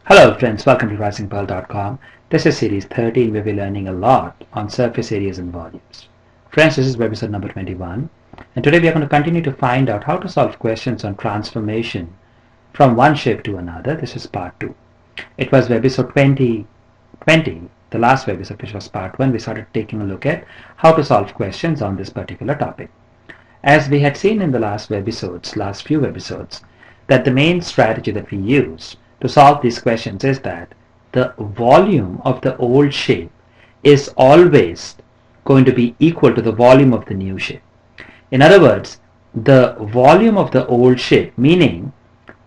Hello friends, welcome to Risingpearl.com. This is series 13 where we're learning a lot on surface areas and volumes. Friends, this is webisode number 21 and today we are going to continue to find out how to solve questions on transformation from one shape to another. This is part 2. It was webisode 2020, the last webisode, which was part 1. We started taking a look at how to solve questions on this particular topic. As we had seen in the last few webisodes, that the main strategy that we use to solve these questions is that the volume of the old shape is always going to be equal to the volume of the new shape. In other words, the volume of the old shape, meaning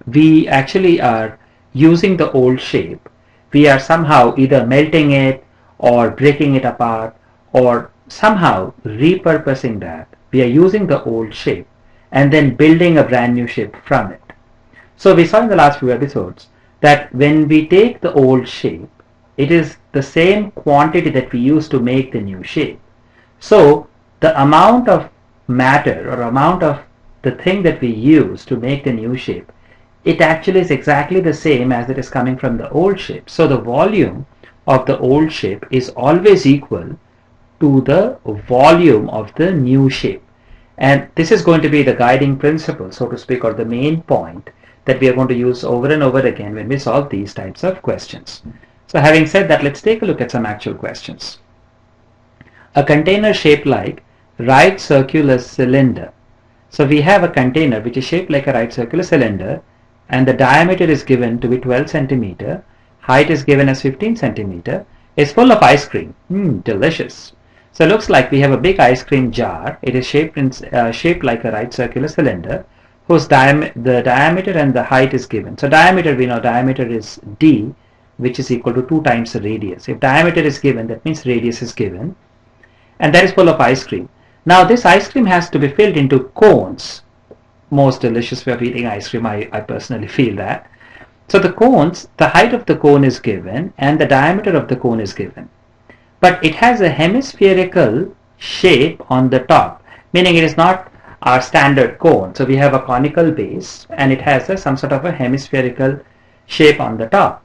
we actually are using the old shape, we are somehow either melting it or breaking it apart or somehow repurposing that. We are using the old shape and then building a brand new shape from it. So we saw in the last few episodes that when we take the old shape, it is the same quantity that we use to make the new shape. So the amount of matter or amount of the thing that we use to make the new shape, it actually is exactly the same as it is coming from the old shape. So the volume of the old shape is always equal to the volume of the new shape. And this is going to be the guiding principle, so to speak, or the main point that we are going to use over and over again when we solve these types of questions. So having said that, let's take a look at some actual questions. A container shaped like right circular cylinder. So we have a container which is shaped like a right circular cylinder and the diameter is given to be 12 centimeter, height is given as 15 centimeter, is full of ice cream. Delicious. So it looks like we have a big ice cream jar. It is shaped like a right circular cylinder whose the diameter and the height is given. So diameter, we know diameter is d, which is equal to 2 times the radius. If diameter is given, that means radius is given, and that is full of ice cream. Now this ice cream has to be filled into cones. Most delicious way of eating ice cream, I personally feel that. So the cones, the height of the cone is given and the diameter of the cone is given, but it has a hemispherical shape on the top, meaning it is not our standard cone. So we have a conical base and it has some sort of a hemispherical shape on the top.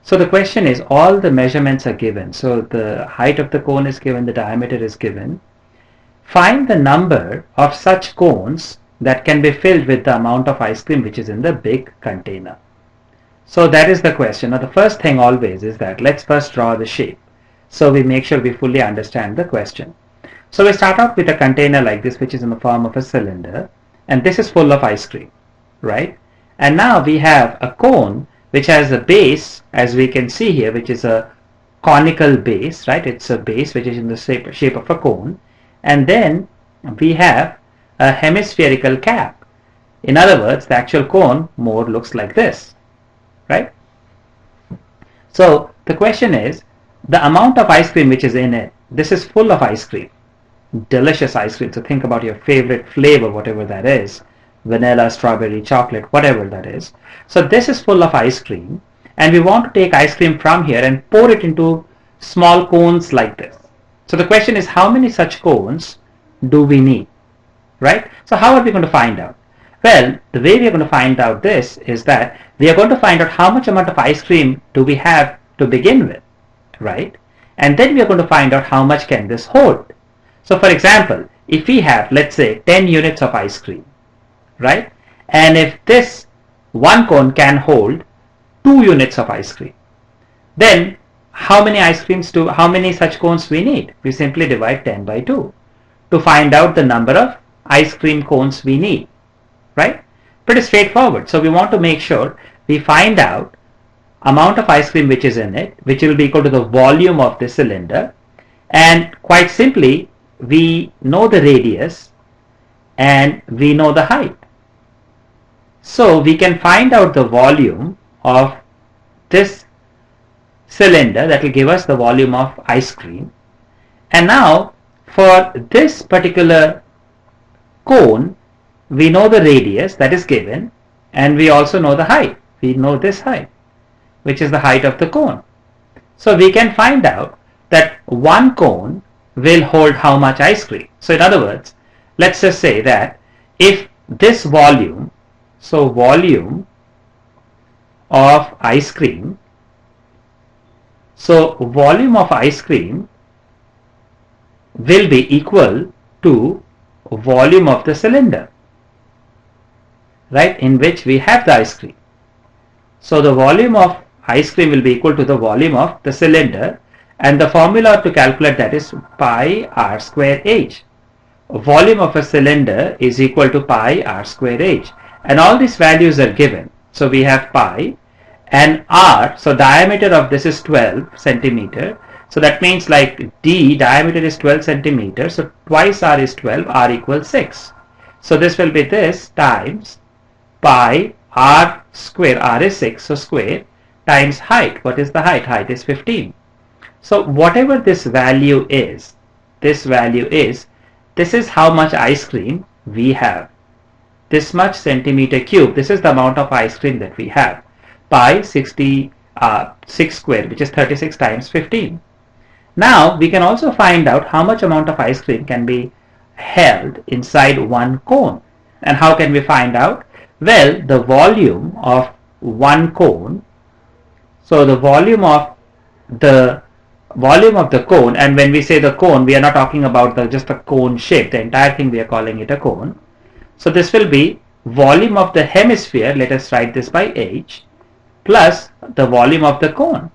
So the question is, all the measurements are given. So the height of the cone is given, the diameter is given. Find the number of such cones that can be filled with the amount of ice cream which is in the big container. So that is the question. Now the first thing always is that let's first draw the shape, so we make sure we fully understand the question. So we start out with a container like this, which is in the form of a cylinder, and this is full of ice cream, right? And now we have a cone which has a base, as we can see here, which is a conical base, right? It's a base which is in the shape of a cone, and then we have a hemispherical cap. In other words, the actual cone more looks like this, right? So the question is, the amount of ice cream which is in it, this is full of ice cream, delicious ice cream. So think about your favorite flavor, whatever that is, vanilla, strawberry, chocolate, whatever that is. So this is full of ice cream and we want to take ice cream from here and pour it into small cones like this. So the question is, how many such cones do we need, right? So how are we going to find out? Well, the way we are going to find out this is that we are going to find out how much amount of ice cream do we have to begin with, right? And then we are going to find out how much can this hold. So for example, if we have, let's say, 10 units of ice cream, right? And if this one cone can hold 2 units of ice cream, then how many such cones we need? We simply divide 10 by 2 to find out the number of ice cream cones we need, right? Pretty straightforward. So we want to make sure we find out amount of ice cream which is in it, which will be equal to the volume of the cylinder, and quite simply we know the radius and we know the height. So we can find out the volume of this cylinder, that will give us the volume of ice cream. And now for this particular cone, we know the radius that is given and we also know the height. We know this height, which is the height of the cone. So we can find out that one cone will hold how much ice cream. So in other words, let's just say that if this volume, so volume of ice cream So volume of ice cream will be equal to volume of the cylinder, right, in which we have the ice cream. So the volume of ice cream will be equal to the volume of the cylinder, and the formula to calculate that is pi r square h. Volume of a cylinder is equal to pi r square h, and all these values are given. So we have pi and r, so diameter of this is 12 centimeter. So that means like d diameter is 12 centimeters, so twice r is 12, r equals 6. So this will be this times pi r square, r is 6, so square, times height. What is the height? Height is 15. So whatever this value is, this is how much ice cream we have. This much centimeter cube, this is the amount of ice cream that we have. Pi 66 square, which is 36 times 15. Now we can also find out how much amount of ice cream can be held inside one cone. And how can we find out? Well, the volume of one cone, so the volume of the cone, and when we say the cone, we are not talking about just the cone shape, the entire thing we are calling it a cone. So this will be volume of the hemisphere, let us write this by h, plus the volume of the cone,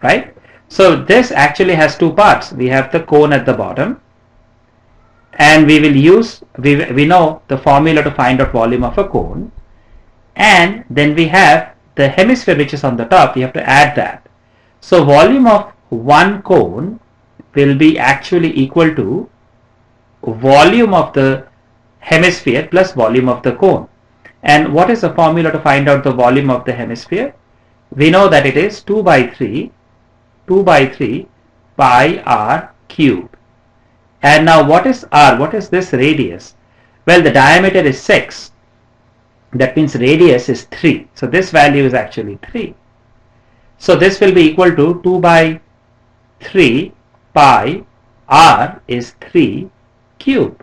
right? So this actually has two parts. We have the cone at the bottom, and we will use, we know the formula to find out volume of a cone, and then we have the hemisphere which is on the top. We have to add that. So volume of one cone will be actually equal to volume of the hemisphere plus volume of the cone. And what is the formula to find out the volume of the hemisphere? We know that it is 2 by 3 pi r cube. And now what is r? What is this radius? Well, the diameter is 6. That means radius is 3. So this value is actually 3. So this will be equal to 2 by 3 pi r is 3 cube,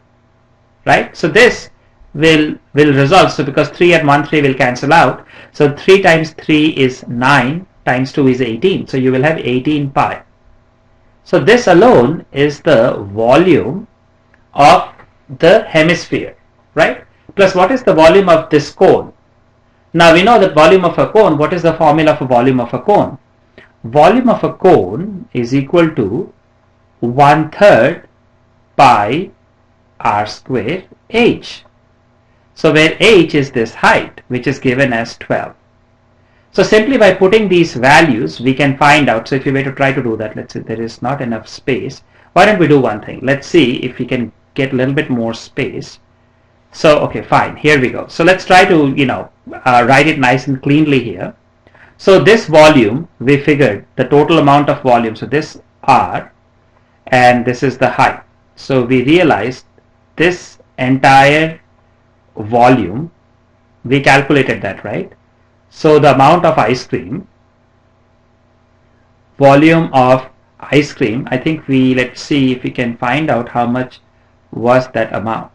right? So this will resolve. So because 3 and 1 3 will cancel out. So 3 times 3 is 9, times 2 is 18. So you will have 18 pi. So this alone is the volume of the hemisphere, right? Plus what is the volume of this cone? Now we know that volume of a cone, what is the formula for volume of a cone? Volume of a cone is equal to 1/3 pi r square h. So where h is this height, which is given as 12. So simply by putting these values, we can find out. So if you were to try to do that, let's say there is not enough space. Why don't we do one thing? Let's see if we can get a little bit more space. So, okay, fine. Here we go. So let's try to, write it nice and cleanly here. So this volume, we figured the total amount of volume. So this r, and this is the height. So we realized this entire volume, we calculated that, right? So the amount of ice cream, volume of ice cream, I think let's see if we can find out how much was that amount.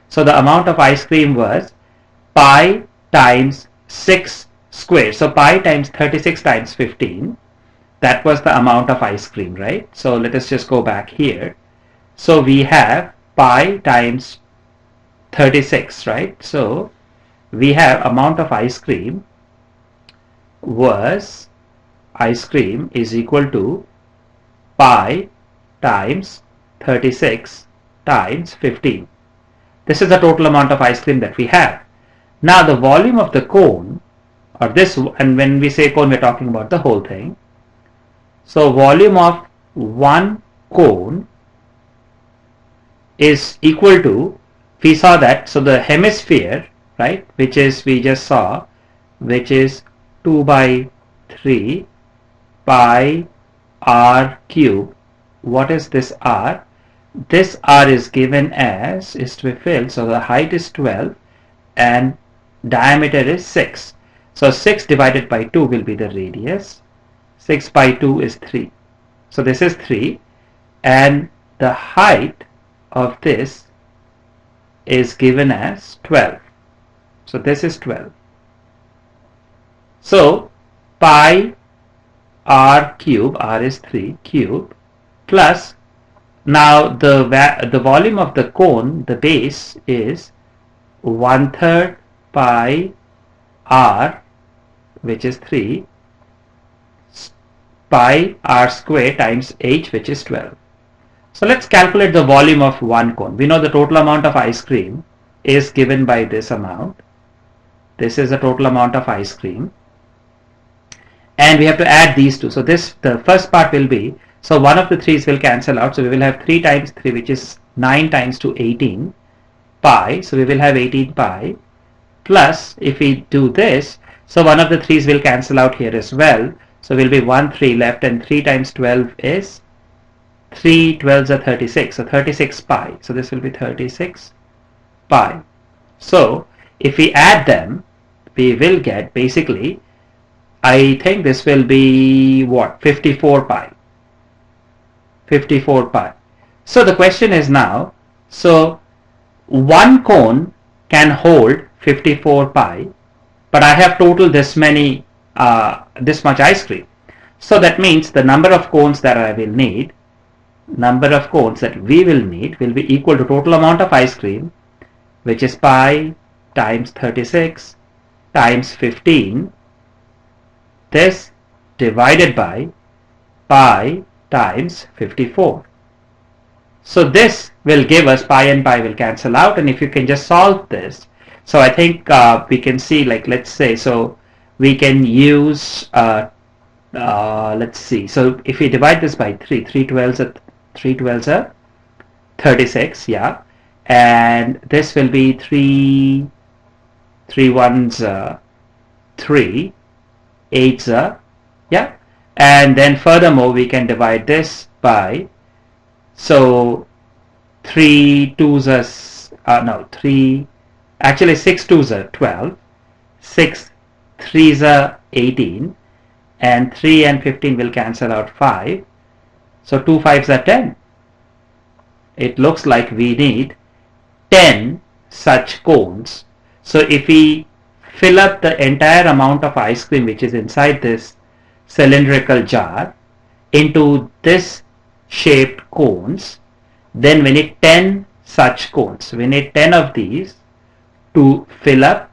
So the amount of ice cream was pi times 6 square. So pi times 36 times 15. That was the amount of ice cream, right? So let us just go back here. So we have pi times 36, right? So we have amount of ice cream was, ice cream is equal to pi times 36 times 15. This is the total amount of ice cream that we have. Now the volume of the cone, or this, and when we say cone, we're talking about the whole thing. So volume of one cone is equal to, we saw that, so the hemisphere, right, which is, we just saw, which is 2 by 3 pi r cube. What is this r? This r is given as, is to be filled, so the height is 12 and diameter is 6. So 6 divided by 2 will be the radius. 6 by 2 is 3. So this is 3, and the height of this is given as 12. So this is 12. So pi r cube, r is 3 cube, plus now the volume of the cone, the base, is 1/3 pi r, which is 3, pi r square times h, which is 12. So let's calculate the volume of one cone. We know the total amount of ice cream is given by this amount. This is the total amount of ice cream. And we have to add these two. So the first part will be, so one of the 3's will cancel out. So we will have 3 times 3, which is 9 times 2, 18 pi. So we will have 18 pi. Plus, if we do this, so one of the 3's will cancel out here as well. So will be 1 3 left, and 3 times 12 is 3 12s are 36. So 36 pi. So this will be 36 pi. So if we add them, we will get basically, I think this will be what? 54 pi. 54 pi. So the question is now, so one cone can hold 54 pi, but I have total this much ice cream. So that means the number of cones that I will need, number of cones that we will need will be equal to total amount of ice cream, which is pi times 36 times 15, this divided by pi times 54. So this will give us, pi and pi will cancel out, and if you can just solve this, so I think we can see, like, let's say, so we can use let's see, so if we divide this by 3, 3 12s are 36, yeah, and this will be 3 1s 3, 8s yeah, and then furthermore we can divide this by, so 3 2s are no 3, actually 6 2s are 12, 6 3s are 18, and 3 and 15 will cancel out 5, so 2 5s are 10. It looks like we need 10 such cones. So if we fill up the entire amount of ice cream which is inside this cylindrical jar into this shaped cones, then we need 10 such cones. We need 10 of these to fill up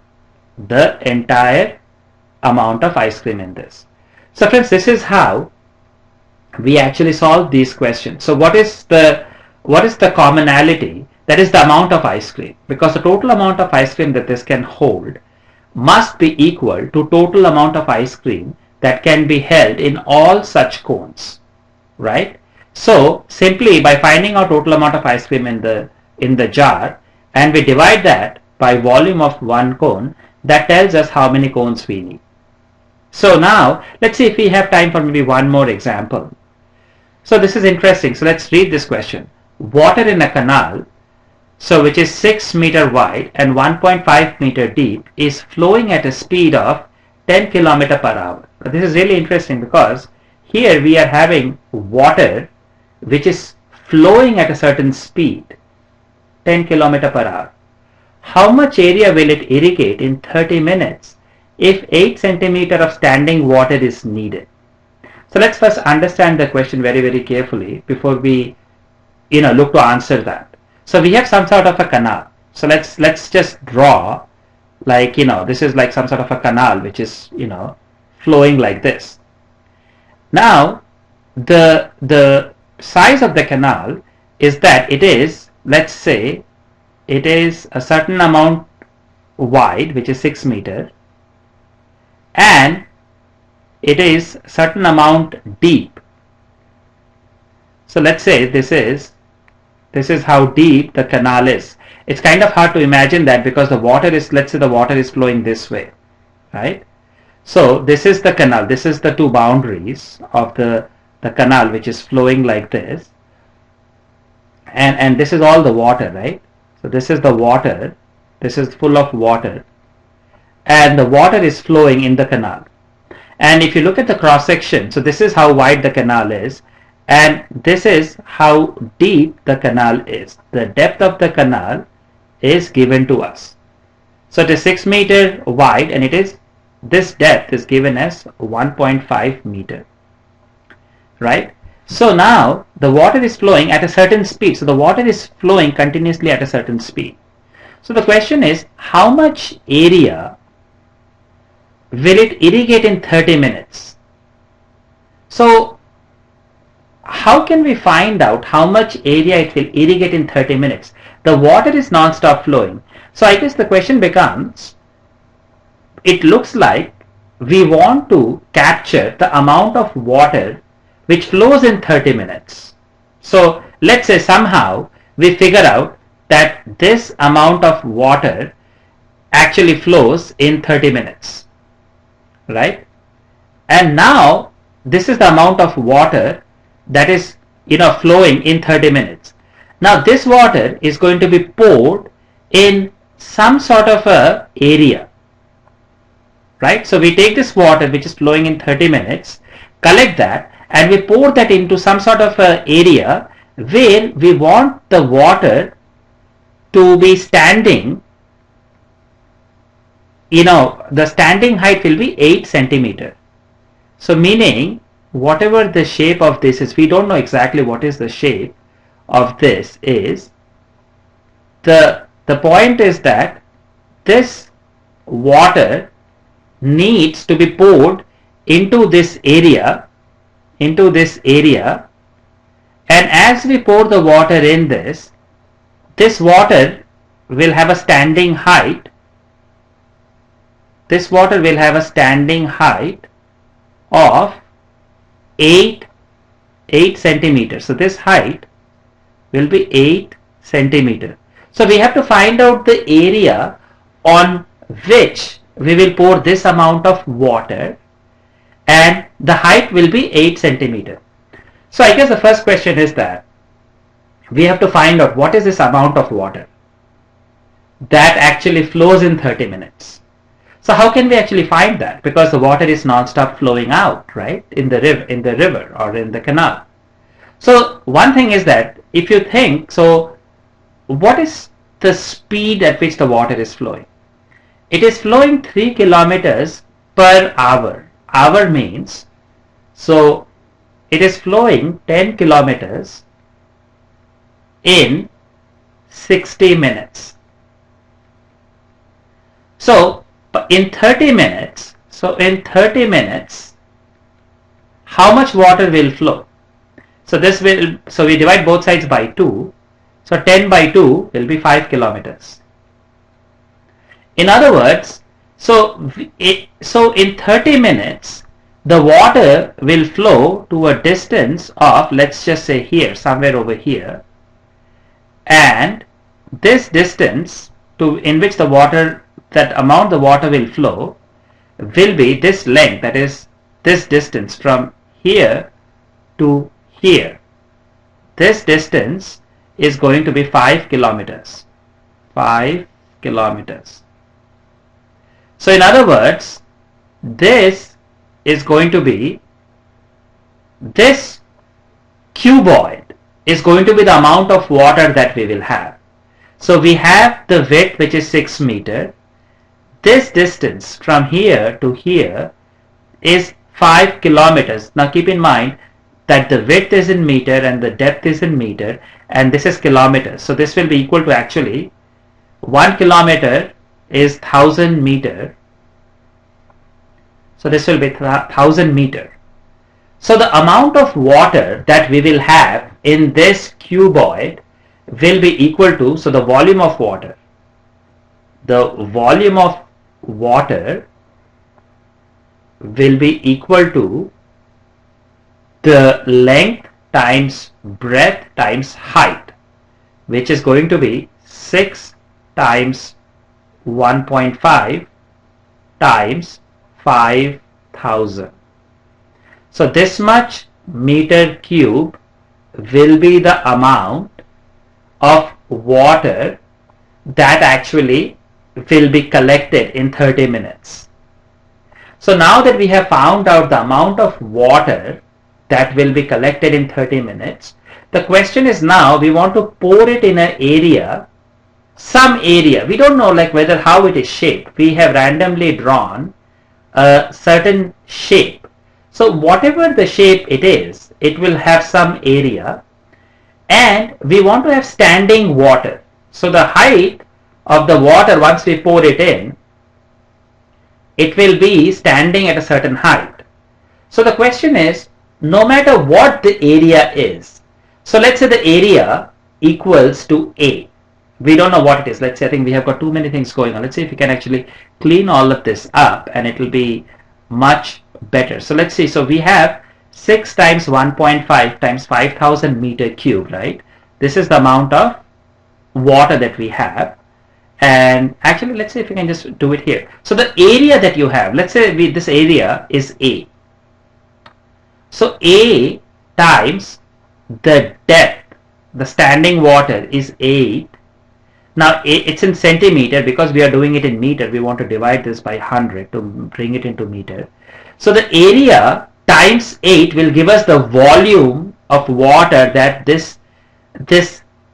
the entire amount of ice cream in this. So friends, this is how we actually solve these questions. So what is the commonality? That is the amount of ice cream, because the total amount of ice cream that this can hold must be equal to total amount of ice cream that can be held in all such cones, right? So simply by finding out total amount of ice cream in the jar, and we divide that by volume of one cone, that tells us how many cones we need. So now let's see if we have time for maybe one more example. So this is interesting. So let's read this question. Water in a canal, so which is 6 meter wide and 1.5 meter deep, is flowing at a speed of 10 km per hour. Now, this is really interesting because here we are having water which is flowing at a certain speed, 10 km per hour. How much area will it irrigate in 30 minutes if 8 centimeter of standing water is needed? So let's first understand the question very, very carefully before we look to answer that. So we have some sort of a canal. So let's just draw, like, this is like some sort of a canal which is flowing like this. Now the size of the canal is that it is, let's say it is a certain amount wide, which is 6 meter, and it is certain amount deep. So let's say this is how deep the canal is. It's kind of hard to imagine that because the water is, let's say the water is flowing this way, right? So this is the canal. This is the two boundaries of the canal which is flowing like this. And this is all the water, right? So this is the water. This is full of water. And the water is flowing in the canal. And if you look at the cross section, so this is how wide the canal is. And this is how deep the canal is. The depth of the canal is given to us. So it is 6 meter wide, and this depth is given as 1.5 meter. right? So now the water is flowing at a certain speed. So the water is flowing continuously at a certain speed. So the question is, how much area will it irrigate in 30 minutes? So how can we find out how much area it will irrigate in 30 minutes? The water is non-stop flowing. So I guess the question becomes, it looks like we want to capture the amount of water which flows in 30 minutes. So let's say somehow we figure out that this amount of water actually flows in 30 minutes, right? And now this is the amount of water that is flowing in 30 minutes. Now this water is going to be poured in some sort of a area, right? So we take this water which is flowing in 30 minutes, collect that, and we pour that into some sort of a area where we want the water to be standing. The standing height will be 8 centimeter. So meaning whatever the shape of this is, we don't know exactly what is the shape of this is. The point is that this water needs to be poured into this area, and as we pour the water in this water will have a standing height. This water will have a standing height of 8 centimeters. So this height will be 8 centimeters. So we have to find out the area on which we will pour this amount of water, and the height will be 8 centimeters. So I guess the first question is that we have to find out what is this amount of water that actually flows in 30 minutes. So how can we actually find that? Because the water is non-stop flowing out, right, in the river or in the canal. So one thing is that if you think, so what is the speed at which the water is flowing? It is flowing 3 kilometers per hour. Hour means, so it is flowing 10 kilometers in 60 minutes. So in 30 minutes, how much water will flow? So we divide both sides by 2. So 10 by 2 will be 5 kilometers. In other words, so in 30 minutes, the water will flow to a distance of, let's just say here, somewhere over here, and this distance in which that amount the water will flow will be this length, that is this distance from here to here. This distance is going to be 5 kilometers. 5 kilometers. So in other words, this is going to be, this cuboid is going to be the amount of water that we will have. So we have the width which is 6 meters. This distance from here to here is 5 kilometers. Now keep in mind that the width is in meter and the depth is in meter, and this is kilometers. So this will be equal to, actually 1 kilometer is 1000 meter. So this will be 1000 meter. So the amount of water that we will have in this cuboid will be equal to, so the volume of water will be equal to the length times breadth times height, which is going to be 6 times 1.5 times 5000. So this much meter cube will be the amount of water that actually will be collected in 30 minutes. So now that we have found out the amount of water that will be collected in 30 minutes, the question is, now we want to pour it in an area, some area. We don't know whether how it is shaped. We have randomly drawn a certain shape. So whatever the shape it is, it will have some area, and we want to have standing water. So the height of the water, once we pour it in, it will be standing at a certain height. So the question is, no matter what the area is, so let's say the area equals to A. We don't know what it is. Let's say, I think we have got too many things going on. Let's see if we can actually clean all of this up, and it will be much better. So let's see. So we have 6 times 1.5 times 5,000 meter cube, right? This is the amount of water that we have. And actually, let's see if we can just do it here. So the area that you have, let's say this area is A. So A times the depth, the standing water, is 8. Now it's in centimeter because we are doing it in meter. We want to divide this by 100 to bring it into meter. So the area times 8 will give us the volume of water that this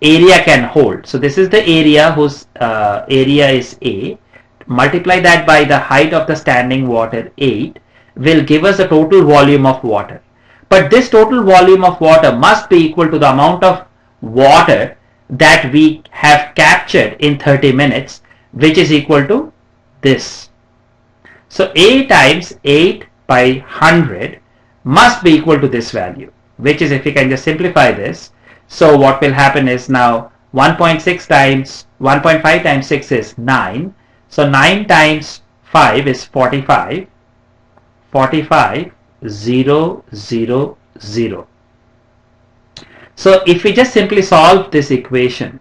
area can hold. So this is the area whose area is A. Multiply that by the height of the standing water, 8, will give us the total volume of water. But this total volume of water must be equal to the amount of water that we have captured in 30 minutes, which is equal to this. So A times 8 by 100 must be equal to this value, which is, if we can just simplify this, so what will happen is, now 1.6 times 1.5 times 6 is 9. So 9 times 5 is 45. 45 0 0 0. So if we just simply solve this equation,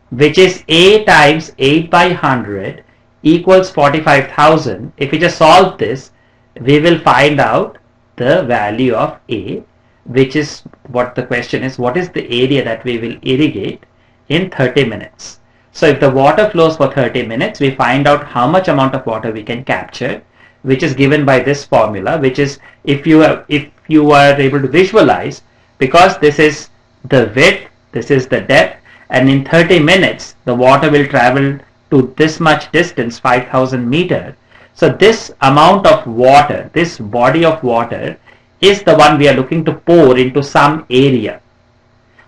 which is A times 8 by 100 equals 45,000, if we just solve this, we will find out the value of A, which is what the question is, what is the area that we will irrigate in 30 minutes. So if the water flows for 30 minutes, we find out how much amount of water we can capture, which is given by this formula, which is, if you are able to visualize, because this is the width, this is the depth, and in 30 minutes the water will travel to this much distance, 5,000 meter. So this amount of water, this body of water, is the one we are looking to pour into some area.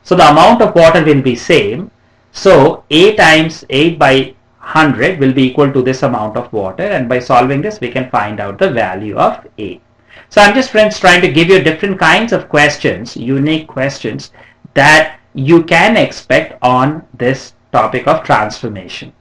So the amount of water will be same. So A times 8 by 100 will be equal to this amount of water, and by solving this we can find out the value of A. So I'm just, friends, trying to give you different kinds of questions, unique questions that you can expect on this topic of transformation.